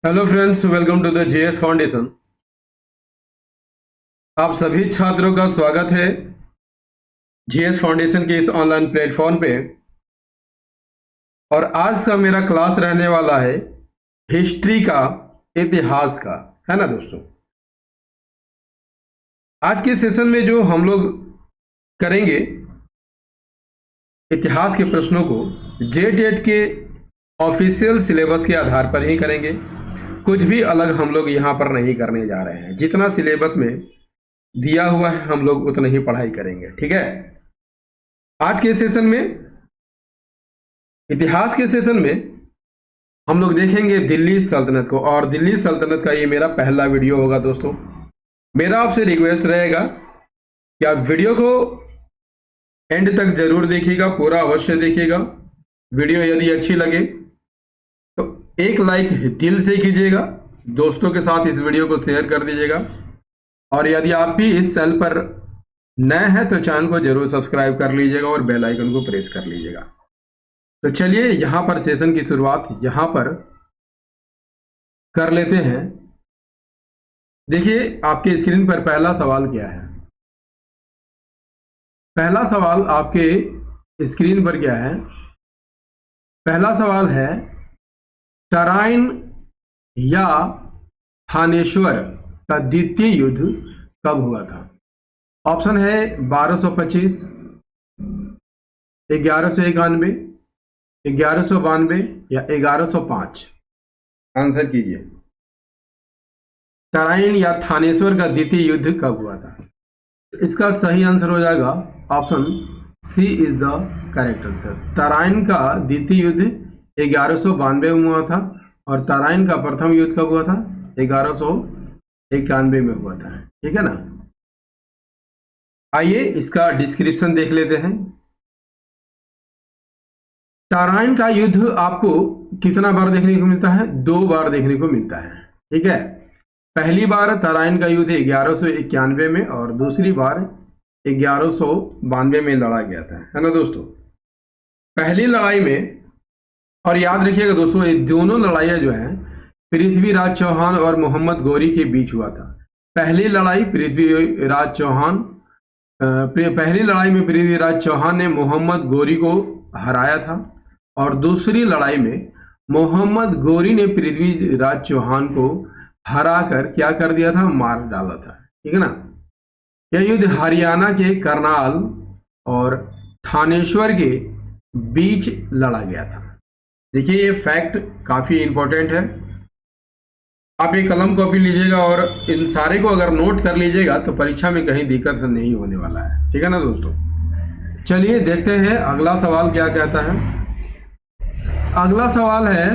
Hello friends, welcome to the JS foundation. आप सभी छात्रों का स्वागत है जेएस फाउंडेशन के इस ऑनलाइन प्लेटफॉर्म पे। और आज का मेरा क्लास रहने वाला है हिस्ट्री का, इतिहास का, है ना दोस्तों। आज के सेशन में जो हम लोग करेंगे इतिहास के प्रश्नों को जेटेट के ऑफिशियल सिलेबस के आधार पर ही करेंगे। कुछ भी अलग हम लोग यहाँ पर नहीं करने जा रहे हैं। जितना सिलेबस में दिया हुआ है हम लोग उतना ही पढ़ाई करेंगे, ठीक है। आज के सेशन में, इतिहास के सेशन में हम लोग देखेंगे दिल्ली सल्तनत को। और दिल्ली सल्तनत का ये मेरा पहला वीडियो होगा दोस्तों। मेरा आपसे रिक्वेस्ट रहेगा कि आप वीडियो को एंड तक जरूर देखिएगा, पूरा अवश्य देखिएगा। वीडियो यदि अच्छी लगे तो एक लाइक दिल से कीजिएगा, दोस्तों के साथ इस वीडियो को शेयर कर दीजिएगा। और यदि आप भी इस चैनल पर नए हैं तो चैनल को जरूर सब्सक्राइब कर लीजिएगा और बेल आइकन को प्रेस कर लीजिएगा। तो चलिए यहां पर सेशन की शुरुआत यहां पर कर लेते हैं। देखिए आपके स्क्रीन पर पहला सवाल क्या है। पहला सवाल आपके स्क्रीन पर क्या है। पहला सवाल है तराइन या थानेश्वर का द्वितीय युद्ध कब हुआ था। ऑप्शन है 1225, 1191, 1192 या 1105। आंसर कीजिए। तराइन या थानेश्वर का द्वितीय युद्ध कब हुआ था। इसका सही आंसर हो जाएगा option C is the correct answer. Tarain का द्वितीय युद्ध 1192 में हुआ था और तराइन का प्रथम युद्ध कब हुआ था, 1191 में हुआ था, ठीक है ना। आइए इसका डिस्क्रिप्शन देख लेते हैं। तराइन का युद्ध आपको कितना बार देखने को मिलता है, 2 बार देखने को मिलता है, ठीक है। पहली बार तराइन का युद्ध 1191 में और दूसरी बार 1192 में लड़ा गया था, है ना दोस्तों। पहली लड़ाई में, और याद रखिएगा दोस्तों, ये दोनों लड़ाइयां जो हैं पृथ्वीराज चौहान और मोहम्मद गौरी के बीच हुआ था। पहली लड़ाई में पृथ्वीराज चौहान ने मोहम्मद गौरी को हराया था और दूसरी लड़ाई में मोहम्मद गौरी ने पृथ्वीराज चौहान को हराकर क्या कर दिया था, मार डाला था, ठीक है ना। यह युद्ध हरियाणा के करनाल और थानेश्वर के बीच लड़ा गया था। देखिए ये फैक्ट काफी इंपॉर्टेंट है। आप एक कलम कॉपी लीजिएगा और इन सारे को अगर नोट कर लीजिएगा तो परीक्षा में कहीं दिक्कत नहीं होने वाला है, ठीक है ना दोस्तों। चलिए देखते हैं अगला सवाल क्या कहता है। अगला सवाल है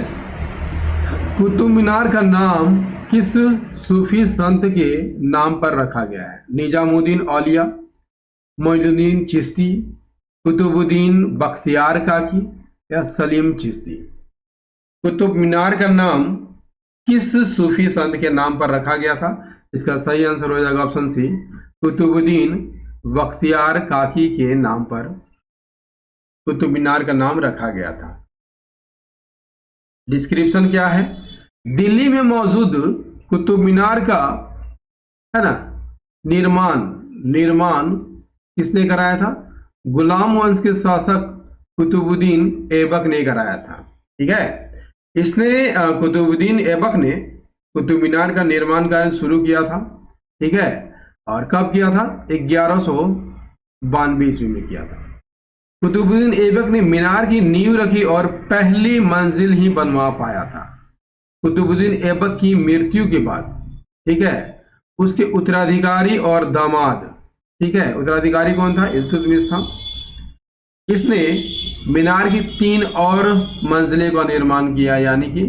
कुतुब मीनार का नाम किस सूफी संत के नाम पर रखा गया है। निजामुद्दीन औलिया, मोइनुद्दीन चिश्ती, कुतुबुद्दीन बख्तियार काकी या सलीम चिश्ती। कुतुब मीनार का नाम किस सूफी संत के नाम पर रखा गया था। इसका सही आंसर हो जाएगा ऑप्शन सी, कुतुबुद्दीन बख्तियार काकी के नाम पर कुतुब मीनार का नाम रखा गया था। डिस्क्रिप्शन क्या है। दिल्ली में मौजूद कुतुब मीनार का, है ना, निर्माण किसने कराया था। गुलाम वंश के शासक कुतुबुद्दीन ऐबक ने कराया था, ठीक है। इसने कुतुबुद्दीन ऐबक ने कुतुब मीनार का निर्माण कार्य शुरू किया था, ठीक है। और कब किया था, 1192 ईस्वी में किया था। कुतुबुद्दीन ऐबक ने मीनार की नींव रखी और पहली मंजिल ही बनवा पाया था। कुतुबुद्दीन ऐबक की मृत्यु के बाद, ठीक है, उसके उत्तराधिकारी और दामाद, ठीक है, उत्तराधिकारी कौन था, इल्तुतमिश था। इसने मीनार की 3 और मंजिलें का निर्माण किया, यानी कि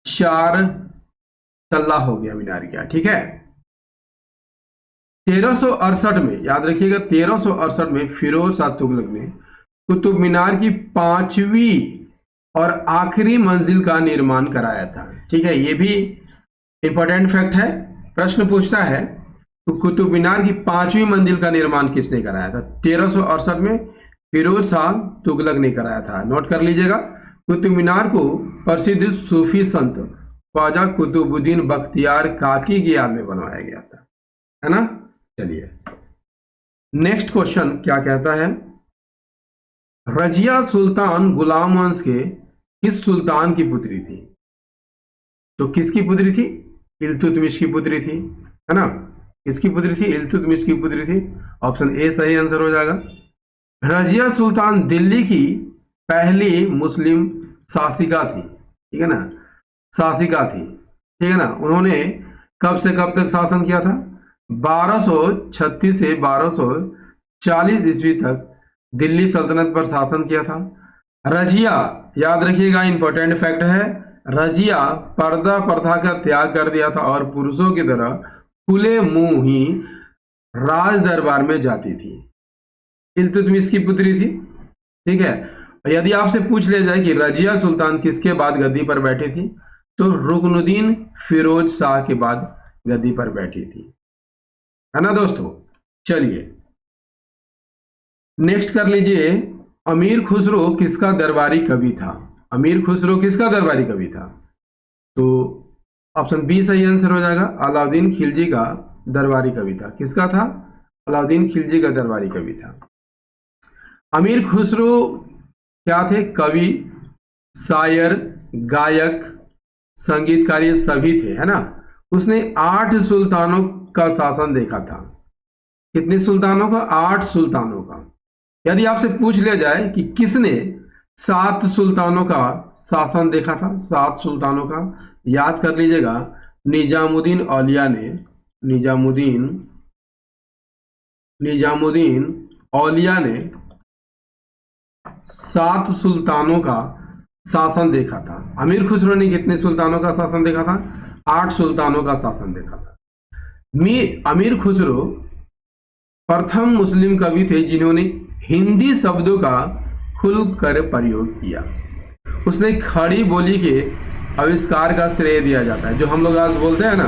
4 तल्ला हो गया मीनार क्या, ठीक है। 1368 में, याद रखिएगा, 1368 में फिरोज शाह तुगलक ने कुतुब मीनार की 5वीं और आखिरी मंजिल का निर्माण कराया था, ठीक है। ये भी इंपॉर्टेंट फैक्ट है। प्रश्न पूछता है तो कुतुब मीनार की 5वीं मंजिल का निर्माण किसने कराया था। 1368 में फिरोज शाह तुगलक ने कराया था। नोट कर लीजिएगा। कुतुब मीनार को प्रसिद्ध सूफी संत ख्वाजा कुतुबुद्दीन बख्तियार काकी की याद में बनवाया गया था, है ना। चलिए नेक्स्ट क्वेश्चन क्या कहता है, रजिया सुल्तान गुलाम वंश के किस सुल्तान की पुत्री थी? तो किसकी पुत्री थी? इल्तुतमिश की पुत्री थी, है ना। किसकी पुत्री थी? इल्तुतमिश की पुत्री थी। ऑप्शन ए सही आंसर हो जाएगा। रजिया सुल्तान दिल्ली की पहली मुस्लिम शासिका थी, ठीक है ना, शासिका थी, ठीक है ना। उन्होंने कब से कब तक शासन किया था? 1236 से 1240 ईस्वी तक दिल्ली सल्तनत पर शासन किया था। रजिया, याद रखिएगा इंपॉर्टेंट फैक्ट है, रजिया पर्दा प्रथा का त्याग कर दिया था और पुरुषों की तरह खुले मुंह ही राज दरबार में जाती थी। इल्तुतमिश की पुत्री थी, ठीक है। यदि आपसे पूछ लिया जाए कि रजिया सुल्तान किसके बाद गद्दी पर बैठी थी, तो रुकनुद्दीन फिरोज शाह के बाद गद्दी पर बैठी थी, है ना दोस्तों। चलिए नेक्स्ट कर लीजिए, अमीर खुसरो किसका दरबारी कवि था? अमीर खुसरो किसका दरबारी कवि था? तो ऑप्शन बी सही आंसर हो जाएगा, अलाउद्दीन खिलजी का दरबारी कवि था। किसका था? अलाउद्दीन खिलजी का दरबारी कवि था। अमीर खुसरो क्या थे? कवि, शायर, गायक, संगीतकार, ये सभी थे, है ना। उसने 8 सुल्तानों का शासन देखा था। कितने सुल्तानों का? 8 सुल्तानों का। यदि आपसे पूछ लिया जाए कि किसने 7 सुल्तानों का शासन देखा था, 7 सुल्तानों का, याद कर लीजिएगा, निजामुद्दीन औलिया ने, निजामुद्दीन औलिया ने 7 सुल्तानों का शासन देखा था। अमीर खुसरो ने कितने सुल्तानों का शासन देखा था? 8 सुल्तानों का शासन देखा था। अमीर खुसरो प्रथम मुस्लिम कवि थे जिन्होंने हिंदी शब्दों का खुलकर प्रयोग किया। उसने खड़ी बोली के आविष्कार का श्रेय दिया जाता है। जो हम लोग आज बोलते हैं ना,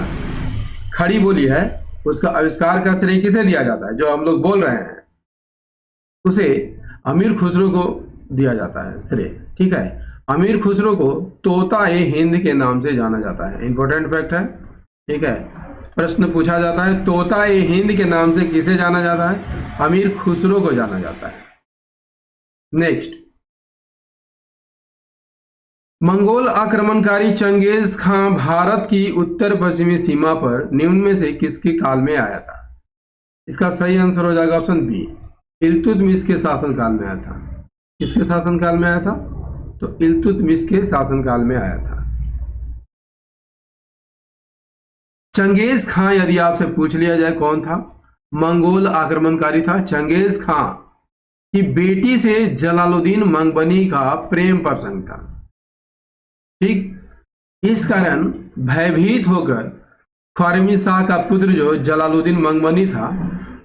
खड़ी बोली है, उसका आविष्कार का श्रेय किसे दिया जाता है? जो हम लोग बोल रहे हैं उसे अमीर खुसरो को दिया जाता है श्रेय, ठीक है। अमीर खुसरो को तोता ए हिंद के नाम से जाना जाता है। इंपॉर्टेंट फैक्ट है, ठीक है। प्रश्न पूछा जाता है, तोता ए हिंद के नाम से किसे जाना जाता है? अमीर खुसरो को जाना जाता है। नेक्स्ट, मंगोल आक्रमणकारी चंगेज खां भारत की उत्तर पश्चिमी सीमा पर निम्न में से किसके काल में आया था? इसका सही आंसर हो जाएगा ऑप्शन बी, इल्तुतमिश के शासनकाल में आया था। किसके शासनकाल में आया था? तो इल्तुतमिश के शासनकाल में आया था। चंगेज खां, यदि आपसे पूछ लिया जाए कौन था? मंगोल आक्रमणकारी था। चंगेज खां की बेटी से जलालुद्दीन मंगबनी का प्रेम प्रसंग था, ठीक। इस कारण भयभीत होकर ख्वारिज़मी शाह का पुत्र जो जलालुद्दीन मंगबनी था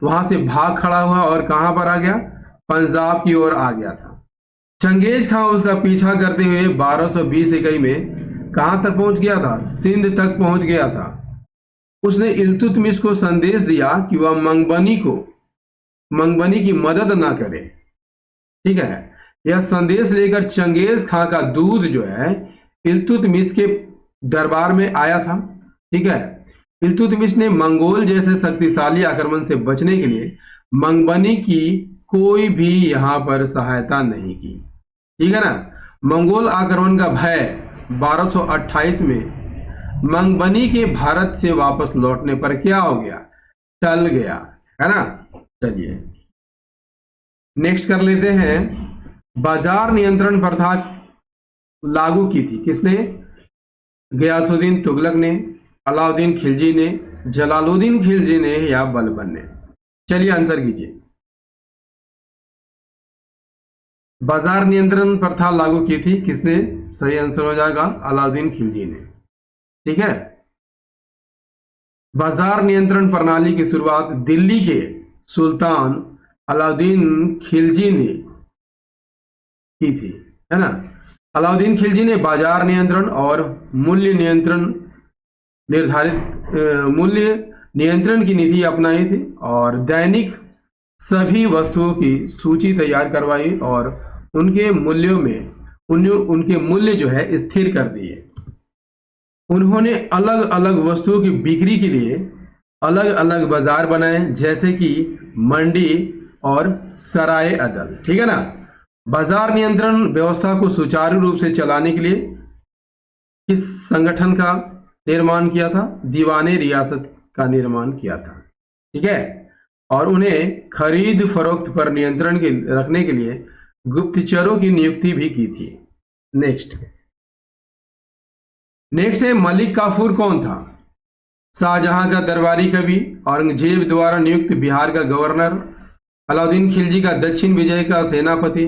वहां से भाग खड़ा हुआ और कहां पर आ गया? पंजाब की ओर आ गया था। चंगेज खां उसका पीछा करते हुए 1220 ईस्वी में कहां तक पहुंच गया था? सिंध तक पहुंच गया था। उसने इल्तुतमिश को संदेश दिया कि वह मंगबनी की मदद ना करे, ठीक है। यह संदेश लेकर चंगेज खां का दूत जो है इल्तुतमिश के दरबार में आया था, ठीक है। इल्तुतमिश ने मंगोल जैसे शक्तिशाली आक्रमण से बचने के लिए मंगबनी की कोई भी यहां पर सहायता नहीं की, ठीक है ना। मंगोल आक्रमण का भय 1228 में मंगबनी के भारत से वापस लौटने पर क्या हो गया? टल गया, है ना। चलिए नेक्स्ट कर लेते हैं, बाजार नियंत्रण प्रथा लागू की थी किसने? गयासुद्दीन तुगलक ने, अलाउद्दीन खिलजी ने, जलालुद्दीन खिलजी ने या बलबन ने? चलिए आंसर कीजिए। बाजार नियंत्रण प्रथा लागू की थी किसने? सही आंसर हो जाएगा अलाउद्दीन खिलजी ने, ठीक है। बाजार नियंत्रण प्रणाली की शुरुआत दिल्ली के सुल्तान अलाउद्दीन खिलजी ने की थी, है ना। अलाउद्दीन खिलजी ने बाजार नियंत्रण और मूल्य नियंत्रण की नीति अपनाई थी और दैनिक सभी वस्तुओं की सूची तैयार करवाई और उनके मूल्य जो है स्थिर कर दिए। उन्होंने अलग अलग वस्तुओं की बिक्री के लिए अलग अलग बाजार बनाए, जैसे कि मंडी और सराय अदल। ठीक है ना। बाजार नियंत्रण व्यवस्था को सुचारू रूप से चलाने के लिए किस संगठन का निर्माण किया था? दीवाने रियासत का निर्माण किया था। ठीक है। और उन्हें खरीद फरोख्त पर नियंत्रण के रखने के लिए गुप्तचरों की नियुक्ति भी की थी। नेक्स्ट है मलिक काफूर कौन था? शाहजहां का दरबारी कवि, औरंगजेब द्वारा नियुक्त बिहार का गवर्नर, अलाउद्दीन खिलजी का दक्षिण विजय का सेनापति,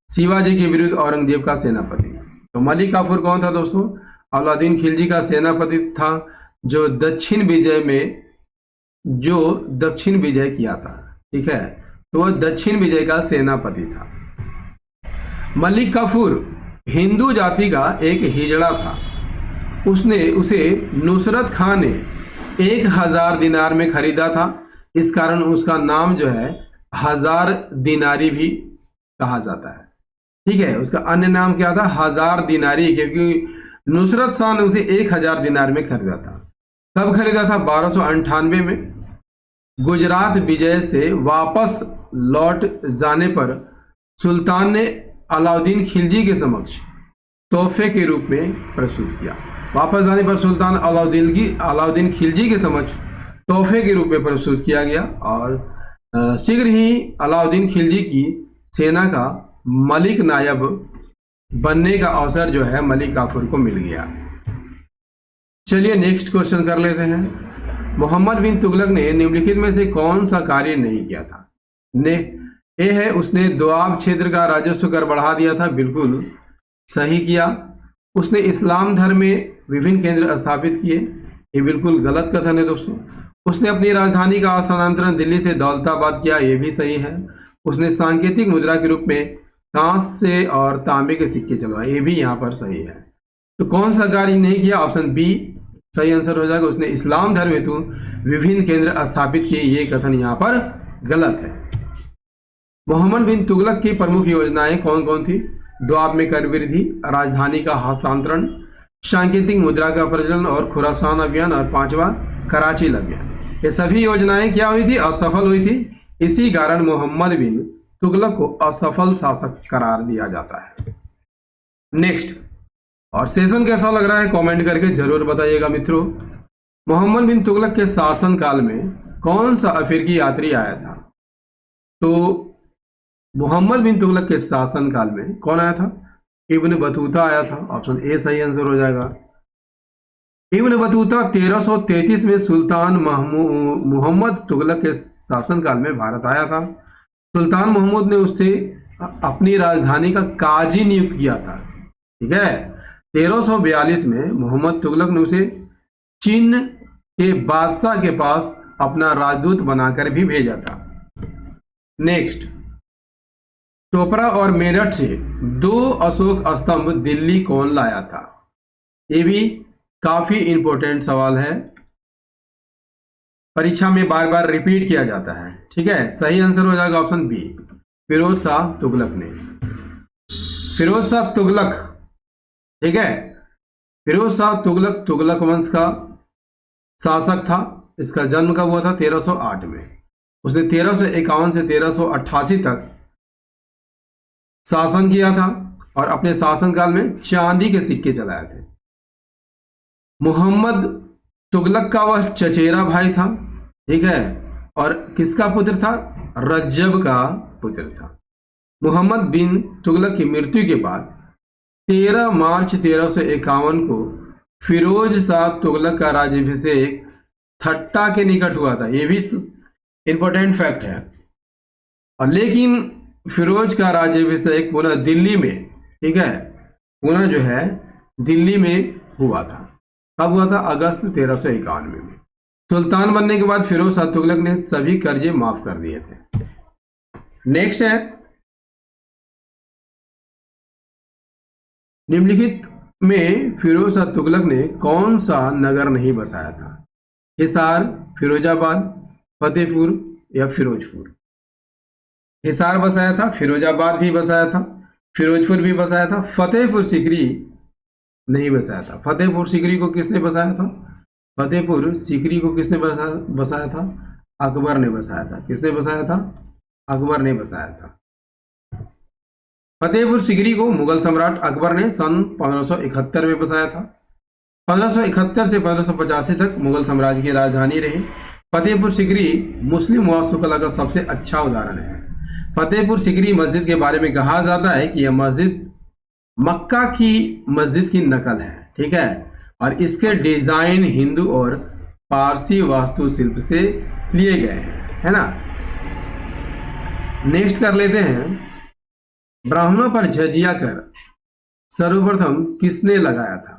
शिवाजी के विरुद्ध औरंगजेब का सेनापति। तो मलिक काफूर कौन था दोस्तों? अलाउद्दीन खिलजी का सेनापति था, जो दक्षिण विजय किया था। ठीक है। तो वह दक्षिण विजय का सेनापति था। मलिक काफूर हिंदू जाति का एक हिजड़ा था। उसे नुसरत खान ने 1000 दिनार में खरीदा था। इस कारण उसका नाम जो है 1000 दिनारी भी कहा जाता है। ठीक है। उसका अन्य नाम क्या था? 1000 दिनारी, क्योंकि नुसरत शाह ने उसे 1000 दिनार में खरीदा था। कब खरीदा था? 1298 में। गुजरात विजय से वापस लौट जाने पर सुल्तान ने अलाउद्दीन खिलजी के समक्ष तोहफे के रूप में प्रस्तुत किया। वापस जाने पर सुल्तान अलाउद्दीन खिलजी के समक्ष तोहफे के रूप में प्रस्तुत किया गया और शीघ्र ही अलाउद्दीन खिलजी की सेना का मलिक नायब बनने का अवसर जो है मलिक काफूर को मिल गया। चलिए नेक्स्ट क्वेश्चन कर लेते हैं। मोहम्मद बिन तुगलक ने निम्नलिखित में से कौन सा कार्य नहीं किया था? ए है, उसने दोआब क्षेत्र का राजस्व कर बढ़ा दिया था। बिल्कुल सही किया। उसने इस्लाम धर्म में विभिन्न केंद्र स्थापित किए। ये बिल्कुल गलत कथन है दोस्तों। उसने अपनी राजधानी का स्थानांतरण दिल्ली से दौलताबाद किया। ये भी सही है। उसने सांकेतिक मुद्रा के रूप में कांस्य और तांबे के सिक्के चलवाए। ये भी यहाँ पर सही है। तो कौन सा कार्य नहीं किया? ऑप्शन बी सही आंसर हो जाएगा। उसने इस्लाम धर्म हेतु विभिन्न केंद्र स्थापित किए। ये कथन यहाँ पर गलत है। मोहम्मद बिन तुगलक की प्रमुख योजनाएं कौन कौन थी? दोआब में कर वृद्धि, राजधानी का हस्तांतरण, सांकेतिक मुद्रा का प्रचलन और खुरासान अभियान, और 5वां कराची अभियान। ये सभी योजनाएं क्या हुई थी? असफल हुई थी। इसी कारण मोहम्मद बिन तुगलक को असफल शासक करार दिया जाता है। नेक्स्ट, और सेशन कैसा लग रहा है कमेंट करके जरूर बताइएगा मित्रों। मोहम्मद बिन तुगलक के शासन काल में कौन सा अफ्रीकी यात्री आया था? तो मोहम्मद बिन तुगलक के शासन काल में कौन आया था? इब्न बतूता आया था। ऑप्शन ए सही आंसर हो जाएगा। इब्न बतूता 1333 में सुल्तान मोहम्मद तुगलक के शासनकाल में भारत आया था। सुल्तान मोहम्मद ने उससे अपनी राजधानी का काजी नियुक्त किया था। ठीक है। 1342 में मोहम्मद तुगलक ने उसे चीन के बादशाह के पास अपना राजदूत बनाकर भी भेजा था। नेक्स्ट, चोपड़ा और मेरठ से 2 अशोक स्तंभ दिल्ली कौन लाया था? ये भी काफी इंपॉर्टेंट सवाल है, परीक्षा में बार बार रिपीट किया जाता है। ठीक है। सही आंसर हो जाएगा ऑप्शन बी, फिरोज शाह तुगलक ने। फिरोज शाह तुगलक, ठीक है, फिरोज शाह तुगलक तुगलक वंश का शासक था। इसका जन्म कब हुआ था? 1308 में। उसने 1351 से 1388 तक शासन किया था और अपने शासनकाल में चांदी के सिक्के चलाए थे। मोहम्मद तुगलक का वह चचेरा भाई था। ठीक है। और किसका पुत्र था? रज्जब का पुत्र था। मोहम्मद बिन तुगलक की मृत्यु के बाद 13 मार्च 1351 को फिरोज शाह तुगलक का राज्याभिषेक थट्टा के निकट हुआ था। यह भी इंपॉर्टेंट फैक्ट है। और लेकिन फिरोज का राज्याभिषेक पुनः दिल्ली में, ठीक है, पुनः जो है दिल्ली में हुआ था। कब हुआ था? अगस्त 1351 में। सुल्तान बनने के बाद फिरोज शाह तुगलक ने सभी कर्जे माफ कर दिए थे। नेक्स्ट है, निम्नलिखित में फिरोज शाह तुगलक ने कौन सा नगर नहीं बसाया था? हिसार, फिरोजाबाद, फतेहपुर या फिरोजपुर? हिसार बसाया था, फिरोजाबाद भी बसाया था, फिरोजपुर भी बसाया था, फतेहपुर सीकरी नहीं बसाया था। फतेहपुर सीकरी को किसने बसाया था? फतेहपुर सीकरी को किसने बसाया था? अकबर ने बसाया था। किसने बसाया था? अकबर ने बसाया था। फतेहपुर सीकरी को मुगल सम्राट अकबर ने सन 1571 में बसाया था। 1571 से 1585 तक मुगल साम्राज्य की राजधानी रही। फतेहपुर सीकरी मुस्लिम वास्तुकला का सबसे अच्छा उदाहरण है। फतेहपुर सीकरी मस्जिद के बारे में कहा जाता है कि यह मस्जिद मक्का की मस्जिद की नकल है, ठीक है, और इसके डिजाइन हिंदू और पारसी वास्तुशिल्प से लिए गए हैं, है ना। नेक्स्ट कर लेते हैं, ब्राह्मणों पर जजिया कर सर्वप्रथम किसने लगाया था?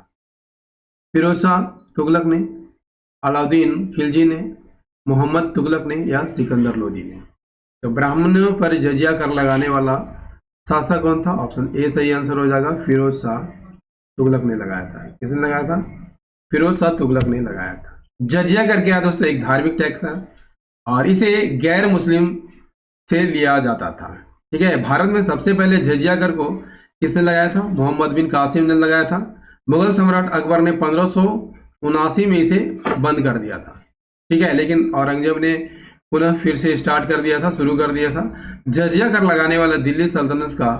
फिरोज शाह तुगलक ने, अलाउद्दीन खिलजी ने, मोहम्मद तुगलक ने या सिकंदर लोदी ने? तो ब्राह्मणों पर जजिया कर लगाने वाला शासक कौन था? ऑप्शन ए सही आंसर हो जाएगा, फिरोज शाह तुगलक ने लगाया था। किसने लगाया था? फिरोज शाह तुगलक ने लगाया था। जजिया कर क्या दोस्तों? एक धार्मिक टैक्स था और इसे गैर मुस्लिम से लिया जाता था, ठीक है। भारत में सबसे पहले जजिया कर को किसने लगाया था? मोहम्मद बिन कासिम ने लगाया था। मुगल सम्राट अकबर ने 1579 में इसे बंद कर दिया था, ठीक है, लेकिन औरंगजेब ने पुनः फिर से स्टार्ट कर दिया था, शुरू कर दिया था। जजिया कर लगाने वाला दिल्ली सल्तनत का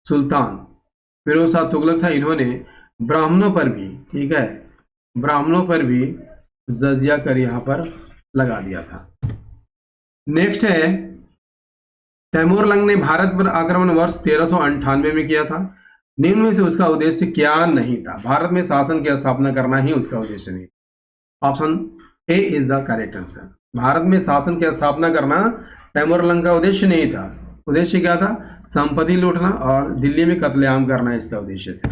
सुल्तान फिरोज शाह तुगलक था। इन्होंने ब्राह्मणों पर भी, ठीक है, ब्राह्मणों पर भी जजिया कर यहाँ पर लगा दिया था। नेक्स्ट है, तैमूर लंग ने भारत पर आक्रमण वर्ष 1398 में किया था। निम्न में से उसका उद्देश्य क्या नहीं था? भारत में शासन की स्थापना करना ही उसका उद्देश्य नहीं। Option A is the correct answer. Bharat में शासन की स्थापना करना तैमूर लंग का उद्देश्य नहीं था। उद्देश्य क्या था? संपत्ति लूटना और दिल्ली में कत्लेआम करना इसका उद्देश्य था।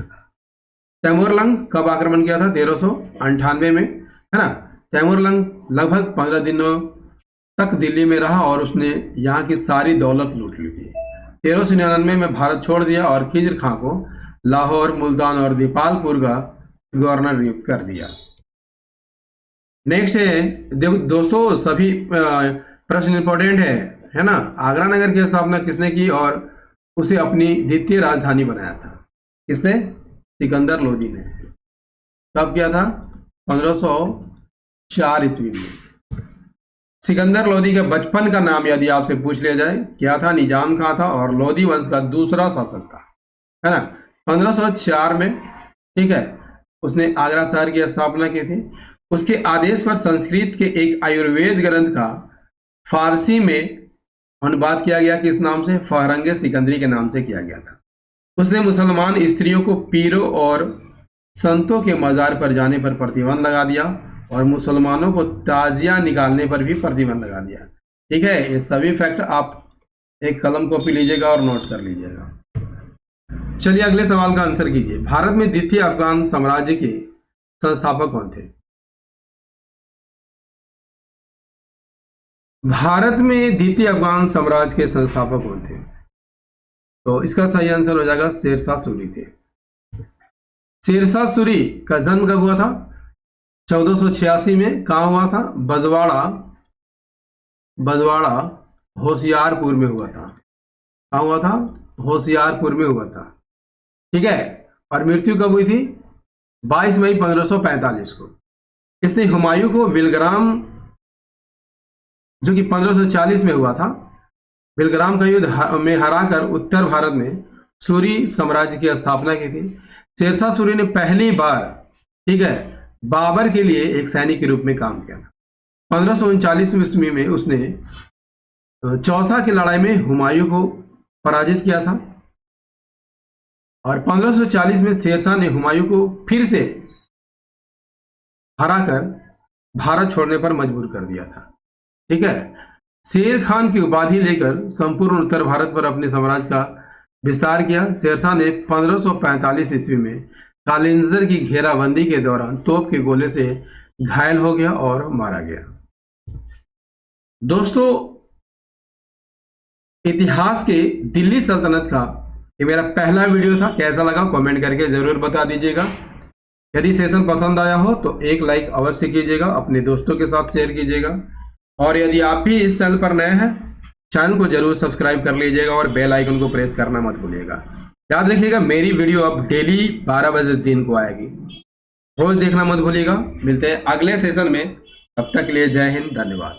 तैमूर लंग कब आक्रमण किया था? 1398 में, है ना। तैमूर लंग लगभग 15 दिनों तक दिल्ली में रहा और उसने यहाँ की सारी दौलत लूट ली थी। 1399 में भारत छोड़ दिया और खिजर खां को लाहौर, मुल्तान और दीपालपुर का गवर्नर नियुक्त कर दिया। नेक्स्ट है, देखो दोस्तों सभी प्रश्न इंपॉर्टेंट है ना। आगरा नगर की स्थापना किसने की और उसे अपनी द्वितीय राजधानी बनाया था? किसने? सिकंदर लोदी ने। कब किया था? 1504 ईस्वी में। सिकंदर लोदी के बचपन का नाम यदि आपसे पूछ लिया जाए, क्या था? निजाम खां था और लोदी वंश का दूसरा शासक था, है ना। 1504 में, ठीक है, उसने आगरा शहर की स्थापना की थी। उसके आदेश पर संस्कृत के एक आयुर्वेद ग्रंथ का फारसी में अनुवाद किया गया। किस नाम से? फहरंगे सिकंदरी के नाम से किया गया था। उसने मुसलमान स्त्रियों को पीरों और संतों के मजार पर जाने पर प्रतिबंध लगा दिया और मुसलमानों को ताजिया निकालने पर भी प्रतिबंध लगा दिया, ठीक है। ये सभी फैक्ट आप एक कलम कॉपी लीजिएगा और नोट कर लीजिएगा। चलिए अगले सवाल का आंसर कीजिए। भारत में द्वितीय अफगान साम्राज्य के संस्थापक कौन थे? भारत में द्वितीय अफगान साम्राज्य के संस्थापक कौन थे? तो इसका सही आंसर हो जाएगा शेरशाह सूरी थे। शेरशाह सूरी का जन्म कब हुआ था? 1486 में। कहाँ हुआ था? बजवाड़ा होशियारपुर में हुआ था। कहाँ हुआ था? होशियारपुर में हुआ था, ठीक है। और मृत्यु कब हुई थी? 22 मई 1545 को। इसने हुमायूं को बिलग्राम, जो कि 1540 में हुआ था, बिलग्राम का युद्ध में हराकर उत्तर भारत में सूरी साम्राज्य की स्थापना की थी। शेरशाह सूरी ने पहली बार, ठीक है, बाबर के लिए एक सैनिक के रूप में काम किया था। 1539 ईस्वी में उसने चौसा की लड़ाई में हुमायूं को पराजित किया था और 1540 में शेरशाह ने हुमायूं को फिर से हराकर भारत छोड़ने पर मजबूर कर दिया था, ठीक है। शेर खान की उपाधि लेकर संपूर्ण उत्तर भारत पर अपने साम्राज्य का विस्तार किया। शेरशाह ने 1545 ईस्वी में कालिंजर की घेराबंदी के दौरान तोप के गोले से घायल हो गया और मारा गया। दोस्तों इतिहास के दिल्ली सल्तनत का ये मेरा पहला वीडियो था। कैसा लगा कमेंट करके जरूर बता दीजिएगा। यदि सेशन पसंद आया हो तो एक लाइक अवश्य कीजिएगा, अपने दोस्तों के साथ शेयर कीजिएगा और यदि आप भी इस चैनल पर नए हैं, चैनल को जरूर सब्सक्राइब कर लीजिएगा और बेल आइकन को प्रेस करना मत भूलिएगा। याद रखिएगा, मेरी वीडियो अब डेली 12 बजे दिन को आएगी, रोज देखना मत भूलिएगा। मिलते हैं अगले सेशन में, तब तक के लिए जय हिंद, धन्यवाद।